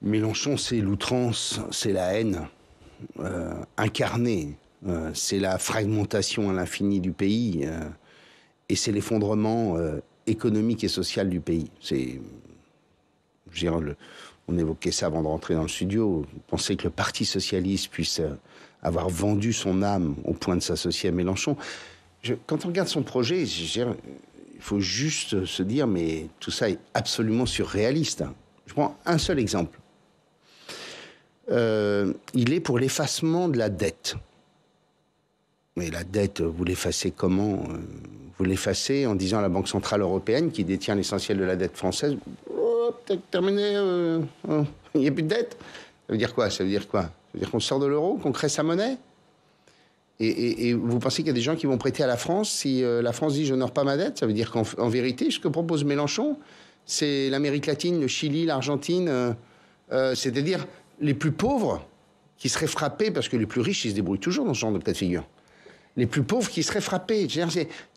Mélenchon, c'est l'outrance, c'est la haine incarnée. C'est la fragmentation à l'infini du pays. Et c'est l'effondrement économique et social du pays. On évoquait ça avant de rentrer dans le studio. Penser que le Parti socialiste puisse avoir vendu son âme au point de s'associer à Mélenchon. Quand on regarde son projet, il faut juste se dire, mais tout ça est absolument surréaliste. Je prends un seul exemple. Il est pour l'effacement de la dette. Mais la dette, vous l'effacez comment ? Vous l'effacez en disant à la Banque Centrale Européenne, qui détient l'essentiel de la dette française, peut-être terminé, il n'y a plus de dette. Ça veut dire quoi ? Ça veut dire qu'on sort de l'euro, qu'on crée sa monnaie ? Et vous pensez qu'il y a des gens qui vont prêter à la France si la France dit « j'honore pas ma dette », ça veut dire qu'en vérité, ce que propose Mélenchon, c'est l'Amérique latine, le Chili, l'Argentine, c'est-à-dire les plus pauvres qui seraient frappés, parce que les plus riches, ils se débrouillent toujours dans ce genre de cas de figure. Les plus pauvres qui seraient frappés.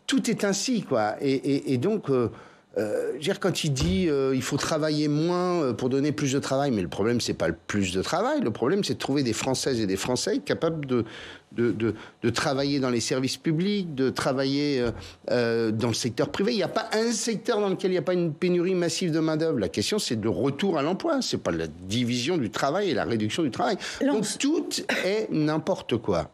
Tout est ainsi, quoi. Et donc, quand il dit il faut travailler moins pour donner plus de travail, mais le problème, c'est pas le plus de travail. Le problème, c'est de trouver des Françaises et des Français capables de travailler dans les services publics, de travailler dans le secteur privé. Il n'y a pas un secteur dans lequel il n'y a pas une pénurie massive de main-d'œuvre. La question, c'est le retour à l'emploi. C'est pas la division du travail et la réduction du travail. Donc, tout est n'importe quoi.